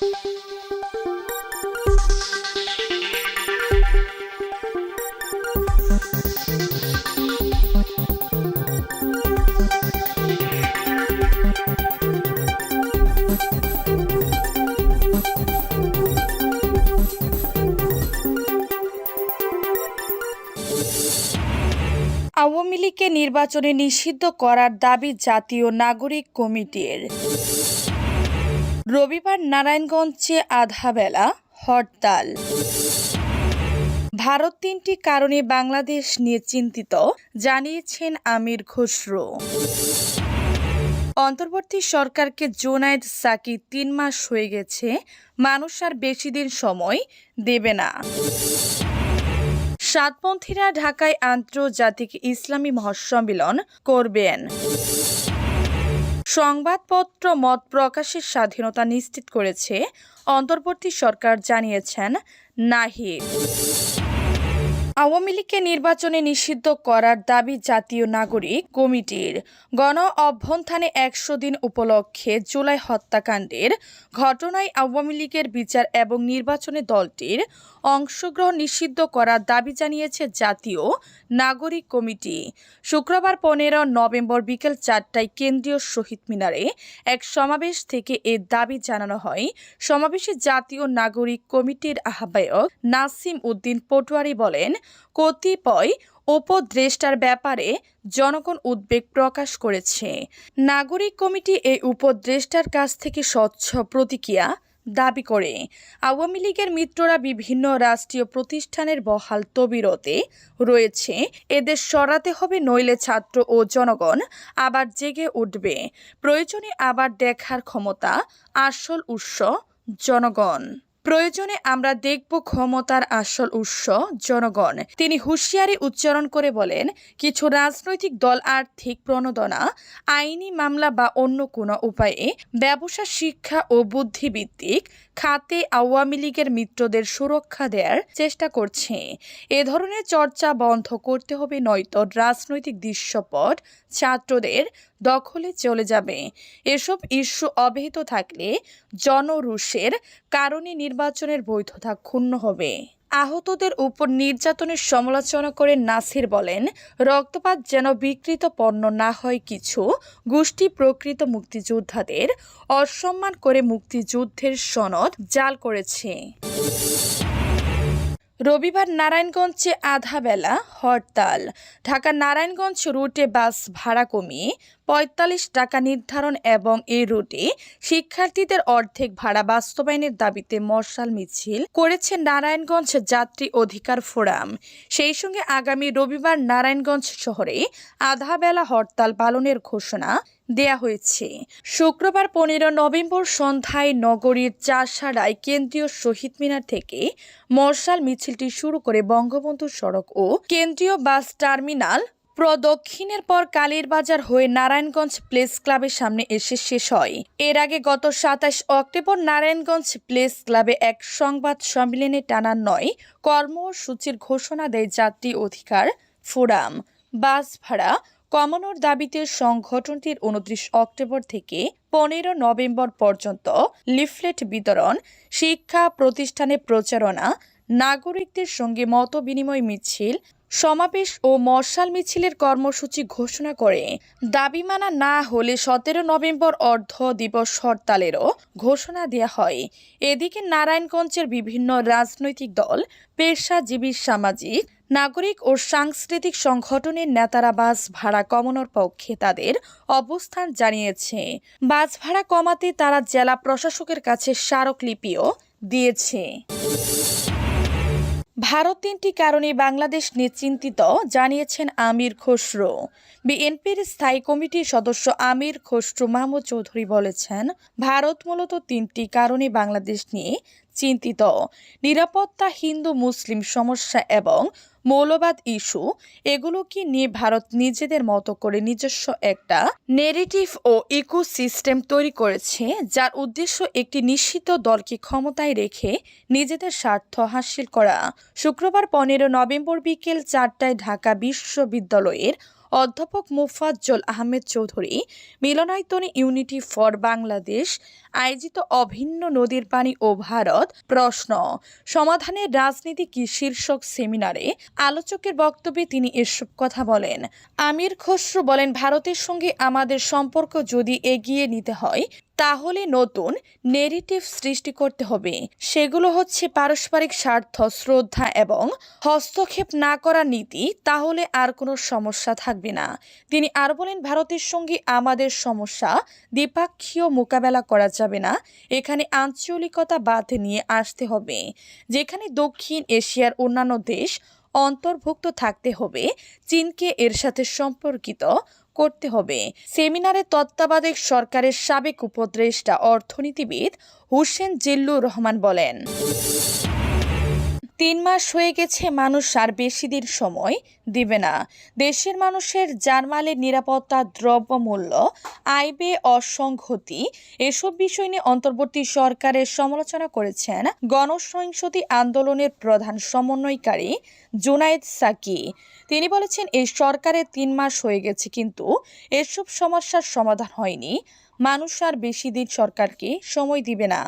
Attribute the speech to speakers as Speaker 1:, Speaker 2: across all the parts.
Speaker 1: আওয়ামী লীগকে নির্বাচনে নিষিদ্ধ করার দাবি জাতীয় নাগরিক কমিটির। রবিবার নারায়ণগঞ্জে আধা বেলা হরতাল। ভারত ৩টি কারণে বাংলাদেশ নিয়ে চিন্তিত, জানিয়েছেন আমির খসরু। অন্তর্বর্তী সরকারকে জুনায়েদ সাকি ৩ মাস হয়ে গেছে, মানুষ আর বেশি দিন সময় দেবে না। সাতপন্থীরা ঢাকায় আন্তর্জাতিক ইসলামী মহাসম্মেলন করবেন। সংবাদপত্র মত প্রকাশের স্বাধীনতা নিশ্চিত করেছে অন্তর্বর্তী সরকার, জানিয়েছেন নাহিদ। আওয়ামী লীগকে নির্বাচনে নিষিদ্ধ করার দাবি জাতীয় নাগরিক কমিটির। গণ অভ্যুত্থানে ১০০ দিন উপলক্ষে জুলাই হত্যাকাণ্ডের ঘটনায় আওয়ামী লীগের বিচার এবং নির্বাচনে দলটির অংশগ্রহণ নিষিদ্ধ করার দাবি জানিয়েছে জাতীয় নাগরিক কমিটি। শুক্রবার ১৫ নভেম্বর বিকেল ৪টায় কেন্দ্রীয় শহীদ মিনারে এক সমাবেশ থেকে এ দাবি জানানো হয়। সমাবেশে জাতীয় নাগরিক কমিটির আহ্বায়ক নাসিম উদ্দিন পটোয়ারী বলেন, কতিপয় উপদেষ্টার ব্যাপারে জনগণ উদ্বেগ প্রকাশ করেছে। নাগরিক কমিটি এই উপদেষ্টার কাছ থেকে স্বচ্ছ প্রতিক্রিয়া দাবি করে। আওয়ামী লীগের মিত্ররা বিভিন্ন রাষ্ট্রীয় প্রতিষ্ঠানের বহাল তবিরতে রয়েছে, এদের সরাতে হবে, নইলে ছাত্র ও জনগণ আবার জেগে উঠবে। প্রয়োজনে আবার দেখার ক্ষমতা আসল উৎস জনগণ। প্রয়োজনে আমরা দেখব ক্ষমতার আসল উৎস জনগণ। তিনি হুঁশিয়ারি উচ্চারণ করে বলেন, কিছু রাজনৈতিক দল আর্থিক প্রণোদনা, আইনি মামলা বা অন্য কোনো উপায়ে ব্যবসা, শিক্ষা ও বুদ্ধিভিত্তিক খাতে আওয়ামী লীগের মিত্রদের সুরক্ষা দেওয়ার চেষ্টা করছে। এ ধরনের চর্চা বন্ধ করতে হবে, নয়তো রাজনৈতিক দৃশ্যপট ছাত্রদের দখলে চলে যাবে। এসব ইস্যু অব্যাহত থাকলে জনরোষের কারণে নির্বাচনের বৈধতা ক্ষুণ্ণ হবে। আহতদের উপর নির্যাতনের সমালোচনা করে নাসির বলেন, রক্তপাত যেন বিকৃত পণ্য না হয়। কিছু গোষ্ঠী প্রকৃত মুক্তিযোদ্ধাদের অসম্মান করে মুক্তিযুদ্ধের সনদ জাল করেছে। রবিবার নারায়ণগঞ্জে আধা বেলা হরতাল। ঢাকা নারায়ণগঞ্জ রুটে বাস ভাড়া কমিয়ে ৪৫ টাকা নির্ধারণ এবং এই রুটে শিক্ষার্থীদের অর্ধেক ভাড়া বাস্তবায়নের দাবিতে মশাল মিছিল করেছে নারায়ণগঞ্জ যাত্রী অধিকার ফোরাম। সেই সঙ্গে আগামী রবিবার নারায়ণগঞ্জ শহরে আধা বেলা হরতাল পালনের ঘোষণা দেয়া হয়েছে। শুক্রবার ১৫ নভেম্বর সন্ধ্যায় নগরীর চাষাড়ায় কেন্দ্রীয় শহীদ মিনার থেকে মশাল মিছিলটি শুরু করে বঙ্গবন্ধু সড়ক ও কেন্দ্রীয় বাস টার্মিনাল প্রদক্ষিণের পর কালীরবাজার হয়ে নারায়ণগঞ্জ প্লেস ক্লাবের সামনে এসে শেষ হয়। এর আগে গত ২৭ অক্টোবর নারায়ণগঞ্জ প্লেস ক্লাবে এক সংবাদ সম্মেলনে টানা ৯ কর্মসূচির ঘোষণা দেয় যাত্রী অধিকার ফোরাম। বাস ভাড়া কমানোর দাবিতে সংগঠনটির ২৯ অক্টোবর থেকে ১৫ নভেম্বর পর্যন্ত লিফলেট বিতরণ, শিক্ষা প্রতিষ্ঠানে প্রচারণা, নাগরিকদের সঙ্গে মত বিনিময় মিছিল, সমাবেশ ও মশাল মিছিলের কর্মসূচি ঘোষণা করে। দাবি মানা না হলে ১৭ নভেম্বর অর্ধ দিবস হরতালেরও ঘোষণা দেওয়া হয়। এদিকে নারায়ণগঞ্জের বিভিন্ন রাজনৈতিক দল, পেশাজীবী, সামাজিক, নাগরিক ও সাংস্কৃতিক সংগঠনের নেতারা বাস ভাড়া কমানোর পক্ষে তাদের অবস্থান জানিয়েছে। বাস ভাড়া কমাতে তারা জেলা প্রশাসকের কাছে স্মারকলিপিও দিয়েছে। ভারত ৩টি কারণে বাংলাদেশ নিয়ে চিন্তিত, জানিয়েছেন আমির খসরু। বিএনপির স্থায়ী কমিটির সদস্য আমির খসরু মাহমুদ চৌধুরী বলেছেন, ভারত মূলত ৩টি কারণে বাংলাদেশ নিয়ে চিন্তিত। নিরাপত্তা, হিন্দু মুসলিম সমস্যা এবং মৌলবাদ ইস্যু। এগুলোকে নিয়ে ভারত নিজেদের মতো করে নিজস্ব একটা নেরেটিভ ও ইকোসিস্টেম তৈরি করেছে, যার উদ্দেশ্য একটি নিষিদ্ধ দলকে ক্ষমতায় রেখে নিজেদের স্বার্থ হাসিল করা। শুক্রবার ১৫ নভেম্বর বিকেল ৪টায় ঢাকা বিশ্ববিদ্যালয়ের অধ্যাপক মোফাজ্জল আহমেদ চৌধুরী মিলনায়তনে ইউনিটি ফর বাংলাদেশ আয়োজিত অভিন্ন নদীর পানি ও ভারত প্রশ্ন সমাধানের রাজনীতি কি শীর্ষক সেমিনারে আলোচকের বক্তব্যে তিনি এসব কথা বলেন। আমির খসরু বলেন, ভারতের সঙ্গে আমাদের সম্পর্ক যদি এগিয়ে নিতে হয় তাহলে নতুন নেরেটিভ সৃষ্টি করতে হবে। সেগুলো হচ্ছে পারস্পরিক স্বার্থ, শ্রদ্ধা এবং হস্তক্ষেপ না করার নীতি। তাহলে আর কোনো সমস্যা থাকবে না। তিনি আর বলেন, ভারতের সঙ্গে আমাদের সমস্যা দ্বিপাক্ষীয় মোকাবেলা করা যাবে না। এখানে আঞ্চলিকতা বাদ নিয়ে আসতে হবে, যেখানে দক্ষিণ এশিয়ার অন্যান্য দেশ অন্তর্ভুক্ত থাকতে হবে। চীনকে এর সাথে সম্পর্কিত করতে হবে। সেমিনারে তত্ত্বাবধায়ক সরকারের সাবেক উপদেষ্টা অর্থনীতিবিদ হোসেন জিল্লুর রহমান বলেন, 3 মাস হয়ে গেছে, মানুষ আর বেশি দিন সময় দিবে না। দেশের মানুষের জানমালের নিরাপত্তা, দ্রব্যমূল্য, আয় ব্যয় অসংহতি এসব বিষয় নিয়ে অন্তর্বর্তী সরকারের সমালোচনা করেছেন গণসহিংসতি আন্দোলনের প্রধান সমন্বয়কারী জুনায়েদ সাকি। তিনি বলেছেন, এই সরকারের 3 মাস হয়ে গেছে, কিন্তু এসব সমস্যার সমাধান হয়নি। মানুষ আর বেশি দিন সরকারকে সময় দিবে না।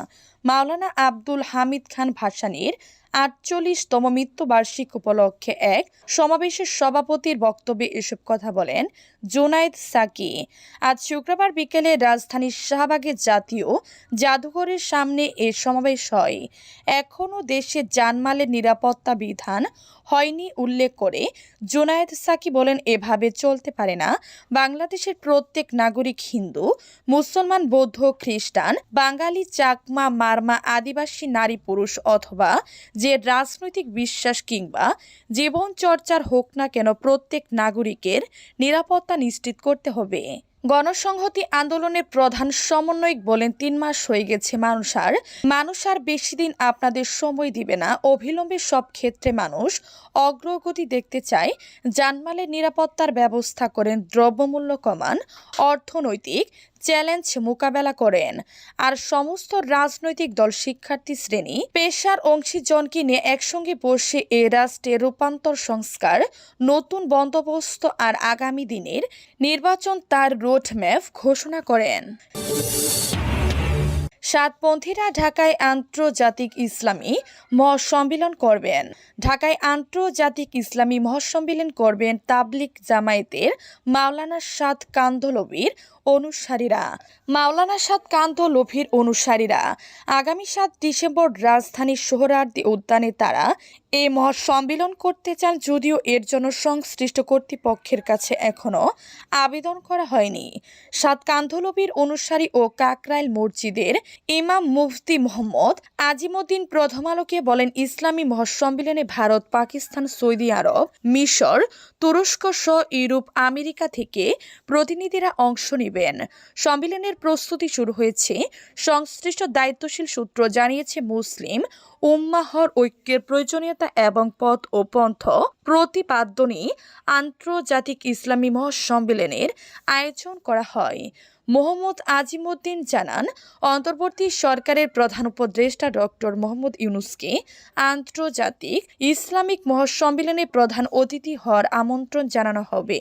Speaker 1: মাওলানা আব্দুল হামিদ খান ভাসানীর 48তম মৃত্যুবার্ষিকী উপলক্ষে এক সমাবেশের সভাপতির বক্তব্যে এসব কথা বলেন জুনায়েদ সাকি। আজ শুক্রবার বিকেলে রাজধানীর শাহবাগে জাতীয় জাদুঘরের সামনে এ সমাবেশ হয়। এখনও দেশে জানমালের নিরাপত্তা বিধান হয়নি উল্লেখ করে জুনায়েদ সাকি বলেন, এভাবে চলতে পারে না। বাংলাদেশের প্রত্যেক নাগরিক হিন্দু, মুসলমান, বৌদ্ধ, খ্রিস্টান, বাঙালি, চাকমা, মারমা, আদিবাসী, নারী, পুরুষ অথবা যে রাজনৈতিক বিশ্বাস কিংবা জীবন চর্চার হোক না কেন, প্রত্যেক নাগরিকের নিরাপত্তা নিশ্চিত করতে হবে। গণসংহতি আন্দোলনের প্রধান সমন্বয়ক বলেন, 3 মাস হয়ে গেছে, মানুষ আর বেশি দিন আপনাদের সময় দিবে না। অবিলম্বে সব ক্ষেত্রে মানুষ অগ্রগতি দেখতে চায়। জানমালের নিরাপত্তার ব্যবস্থা করেন, দ্রব্যমূল্য কমান, অর্থনৈতিক চ্যালেঞ্জ মোকাবেলা করেন। আর সমস্ত রাজনৈতিক দল, শিক্ষার্থী শ্রেণী, পেশার অংশীজনকে নিয়ে একসঙ্গে বসে এ রাষ্ট্রের রূপান্তর, সংস্কার, নতুন বন্দোবস্ত আর আগামী দিনের নির্বাচন তার রোডম্যাপ ঘোষণা করেন। সাতপন্থীরা ঢাকায় আন্তর্জাতিক ইসলামী মহাসম্মেলন করবেন। ঢাকায় আন্তর্জাতিক ইসলামী মহাসম্মেলন করবেন তাবলিগ জামায়াতের মাওলানা সাদ কান্ধলভির অনুসারীরা। মাওলানা সাদ কান্ধলভির অনুসারীরা আগামী 7 ডিসেম্বর রাজধানীর সোহরাওয়ার্দী উদ্যানে তারা এই মহাসম্মেলন করতে চান, যদিও এর জন্য সংশ্লিষ্ট কর্তৃপক্ষের কাছে এখনও আবেদন করা হয়নি। সাদ কান্ধলভির অনুসারী ও কাকরাইল মসজিদের ইমাম মুফতি মোহাম্মদ আজিমউদ্দিন প্রথম আলোকে বলেন, ইসলামী মহাসম্মেলনে ভারত, পাকিস্তান, সৌদি আরব, মিশর, তুরস্ক সহ ইউরোপ, আমেরিকা থেকে প্রতিনিধিরা অংশ নেবেন। সম্মেলনের প্রস্তুতি শুরু হয়েছে। সংশ্লিষ্ট দায়িত্বশীল সূত্র জানিয়েছে, মুসলিম উম্মাহর ঐক্যের প্রয়োজনীয়তা এবং পথ ও পন্থ প্রতিপাদনে আন্তর্জাতিক ইসলামী মহাসম্মেলনের আয়োজন করা হয়। মোহাম্মদ আজিমউদ্দিন জানান, অন্তর্বর্তী সরকারের প্রধান উপদেষ্টা ডক্টর মোহাম্মদ ইউনূসকে আন্তর্জাতিক ইসলামিক মহাসম্মেলনে প্রধান অতিথি হওয়ার আমন্ত্রণ জানানো হবে।